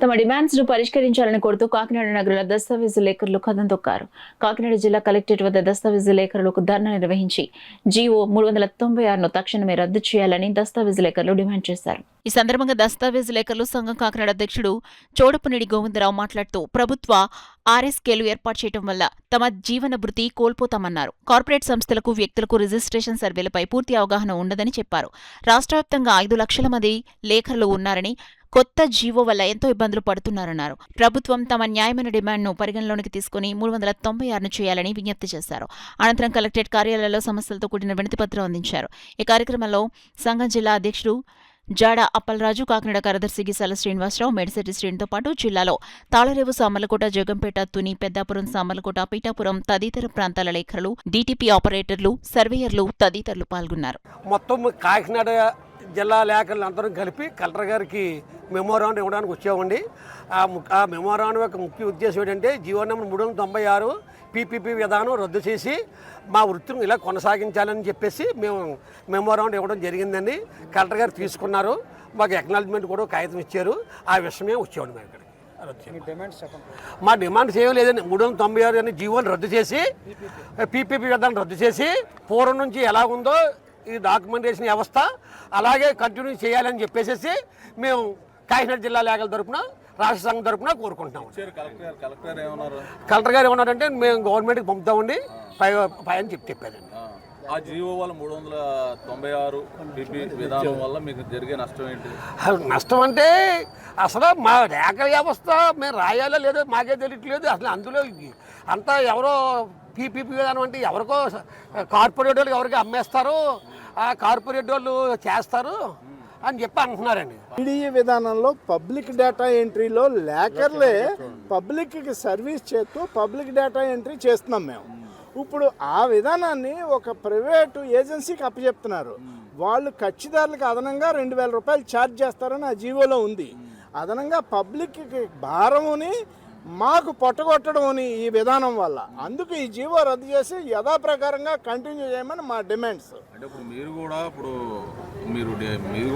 తమ డిమాండ్స్ ను పరిష్కరించాలని కోరుతూ కాకినాడ నగరంలో దస్తావేజు లేఖరులు కథం తొక్కారు. కాకినాడ జిల్లా కలెక్టరేట్ వద్ద దస్తావేజు లేఖరులకు ధర్నా నిర్వహించి జీవో 396ను తక్షణమే రద్దు చేయాలని దస్తావేజు లేఖరులు డిమాండ్ చేశారు. ఈ సందర్భంగా దస్తావేజు లేఖరులు సంఘం కాకినాడ అధ్యక్షుడు చోడపునేడి గోవిందరావు మాట్లాడుతూ ప్రభుత్వ ఆర్ఎస్కేలు ఏర్పాటు చేయడం వల్ల తమ జీవన భృతి కోల్పోతామన్నారు. కార్పొరేట్ సంస్థలకు, వ్యక్తులకు రిజిస్ట్రేషన్ సర్వేలపై పూర్తి అవగాహన ఉండదని చెప్పారు. రాష్ట్ర వ్యాప్తంగా 5 లక్షల మంది లేఖరులు ఉన్నారని, కొత్త జీవో వల్ల ఎంతో ఇబ్బందులు పడుతున్నారన్నారు. ప్రభుత్వం తమ న్యాయమైన డిమాండ్ను పరిగణలోనికి తీసుకుని 396ను చేయాలని విజ్ఞప్తి చేశారు. అనంతరం కలెక్టరేట్ కార్యాలయంలో సమస్యలతో కూడిన వినతిపత్రం అందించారు. ఈ కార్యక్రమంలో సంఘం జిల్లా అధ్యక్షుడు జాడ అప్పలరాజు, కాకినాడ కార్యదర్శి గిసాల శ్రీనివాసరావు, మేడిశెట్టి శ్రీనితో పాటు జిల్లాలో తాళరేవు, సామర్లకోట, జగంపేట, తుని, పెద్దాపురం, సామర్లకోట, పీఠాపురం తదితర ప్రాంతాల లేఖరులు, డీటీపీ ఆపరేటర్లు, సర్వేయర్లు తదితరులు పాల్గొన్నారు. మొత్తం కాకినాడ జిల్లా లేఖరులు అందరం కలిపి కలెక్టర్ గారికి మెమోరాండం ఇవ్వడానికి వచ్చామండి. ఆ మెమోరాండం యొక్క ముఖ్య ఉద్దేశం ఏంటంటే జీవో నెంబర్ 396 పీపీపీ విధానం రద్దు చేసి మా వృత్తిని ఇలా కొనసాగించాలని చెప్పేసి మేము మెమోరాండం ఇవ్వడం జరిగిందండి. కలెక్టర్ గారు తీసుకున్నారు, మాకు ఎక్నాలజ్మెంట్ కూడా కాగితం ఇచ్చారు. ఆ విషయమే వచ్చామండి మేము ఇక్కడికి. మా డిమాండ్స్ ఏమీ లేదండి. 396 అనే జీవోని రద్దు చేసి పీపీపీ విధానం రద్దు చేసి పూర్వం నుంచి ఎలా ఉందో ఈ డాక్యుమెంటేషన్ వ్యవస్థ అలాగే కంటిన్యూ చేయాలని చెప్పేసి మేము కాకినాడ జిల్లా లేఖల తరపున, రాష్ట్ర సంఘం తరపున కోరుకుంటున్నాం. కలెక్టర్ గారు ఏమన్నారంటే మేము గవర్నమెంట్కి పంపుతామండి పై అని చెప్పారండి. ఆ జీవో వల్ల 396 విధానం వల్ల మీకు జరిగే నష్టం ఏంటి? నష్టం అంటే అసలు మా లేఖల వ్యవస్థ మేము రాయాలో లేదో మాకే తెలియట్లేదు. అసలు అందులో అంతా ఎవరో పీపీపీ విధానం అంటే ఎవరికో కార్పొరేట్ వాళ్ళకి ఎవరికి అమ్మేస్తారు, ఆ కార్పొరేట్ వాళ్ళు చేస్తారు అని చెప్పి అంటున్నారండి. ఈడీఈ విధానంలో పబ్లిక్ డేటా ఎంట్రీలో లేఖర్లే పబ్లిక్కి సర్వీస్ చేస్తూ పబ్లిక్ డేటా ఎంట్రీ చేస్తున్నాం మేము. ఇప్పుడు ఆ విధానాన్ని ఒక ప్రైవేటు ఏజెన్సీకి అప్పచెప్తున్నారు. వాళ్ళు కక్షిదారులకు అదనంగా 2000 రూపాయలు ఛార్జ్ చేస్తారని ఆ జీవోలో ఉంది. అదనంగా పబ్లిక్కి భారముని మాకు పొట్టగొట్టడం అని ఈ విధానం వల్ల, అందుకు ఈ జీవో రద్దు చేసి యథాప్రకారంగా కంటిన్యూ చేయమని మా డిమాండ్స్. అంటే ఇప్పుడు మీరు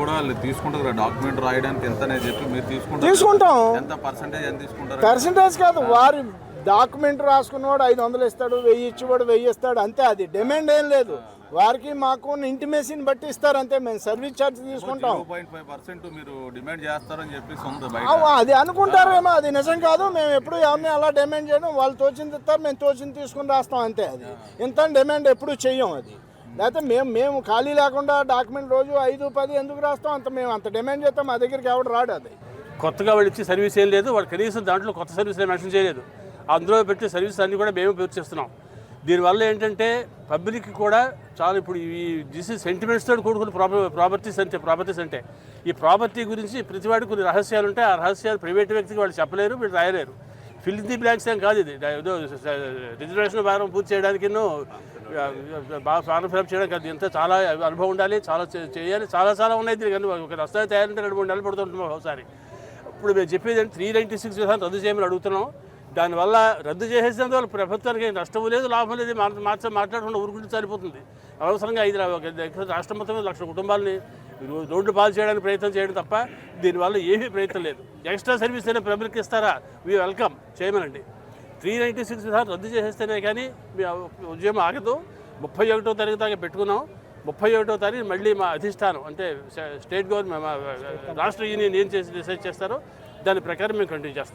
కూడా తీసుకుంటారు డాక్యుమెంట్ రాయడానికి ఎంత అనేది చెప్పి మీరు తీసుకుంటాం. ఎంత పర్సెంటేజ్ ఎంత తీసుకుంటారు? పర్సెంటేజ్ కాదు, వారి డాక్యుమెంట్ రాసుకున్నవాడు 500 ఇస్తాడు, 1000 ఇచ్చేవాడు 1000 ఇస్తాడు, అంతే. అది డిమాండ్ ఏం లేదు. వారికి మాకు ఇంటిమేషన్ బట్టి ఇస్తారు అంతే. మేము సర్వీస్ ఛార్జ్ తీసుకుంటాం. 0.5% మీరు డిమాండ్ చేస్తారని చెప్పి అది అనుకుంటారేమో, అది నిజం కాదు. మేము ఎప్పుడు ఎవరిని అలా డిమాండ్ చేయడం, వాళ్ళు తోచింది ఇస్తారు, మేము తోచింది తీసుకుని రాస్తాం అంతే. అది ఇంత డిమాండ్ ఎప్పుడు చెయ్యం. అది లేకపోతే మేము ఖాళీ లేకుండా డాక్యుమెంట్ రోజు 5-10 ఎందుకు రాస్తాం? అంత మేము అంత డిమాండ్ చేస్తాం, మా దగ్గరికి ఎవడు రాడు. అది కొత్తగా వాళ్ళు ఇచ్చే సర్వీస్ ఏం లేదు. వాళ్ళు కనీసం దాంట్లో కొత్త సర్వీస్ మెన్షన్ చేయలేదు. అందులో పెట్టే సర్వీస్ అన్నీ కూడా మేము పూర్తి చేస్తున్నాం. దీనివల్ల ఏంటంటే పబ్లిక్ కూడా చాలా ఇప్పుడు ఈ దిస్ సెంటిమెంట్స్ తోటి కూడుకున్న ప్రాపర్టీస్ అంటే ఈ ప్రాపర్టీ గురించి ప్రతివాడికి కొన్ని రహస్యాలు ఉంటాయి. ఆ రహస్యాలు ప్రైవేట్ వ్యక్తికి వాళ్ళు చెప్పలేరు, వీళ్ళు రాయలేరు. ఫిల్ ది బ్లాంక్స్ ఏం కాదు. ఇది ఏదో రిజర్వేషన్ భారం పూర్తి చేయడానికి బాగా ఫారం ఫిలప్ చేయడానికి అది ఎంత చాలా అనుభవం ఉండాలి, చాలా చేయాలి, చాలా ఉన్నాయి. కానీ ఒక దస్తావేజ్ తయారంటే 2-3 నెలలు పడుతుంటాం ఒకసారి. ఇప్పుడు మేము చెప్పేది అంటే 396 విధానం రద్దు చేయమని అడుగుతున్నాం. దానివల్ల రద్దు చేసేసినందువల్ల ప్రభుత్వానికి నష్టం లేదు, లాభం లేదు. మాట్లాడకుండా ఊరుకుంటే సరిపోతుంది. అనవసరంగా 5 రాష్ట్రం మొత్తం 1 లక్ష కుటుంబాలని రోడ్లు పాలు చేయడానికి ప్రయత్నం చేయడం తప్ప దీనివల్ల ఏమీ ప్రయత్నం లేదు. ఎక్స్ట్రా సర్వీస్ అయినా పబ్లిక్ ఇస్తారా? వీ వెల్కమ్ చేయమనండి. 396 విధానం రద్దు చేసేస్తేనే కానీ మీ ఉద్యమం ఆగదు. 31వ తారీఖు దాకా పెట్టుకున్నాం. 31వ తారీఖు మళ్ళీ మా అధిష్టానం అంటే స్టేట్ గవర్నమెంట్ రాష్ట్ర యూనియన్ ఏం చేసి డిసైడ్ చేస్తారో దాని ప్రకారం మేము కంటిన్యూ చేస్తాం.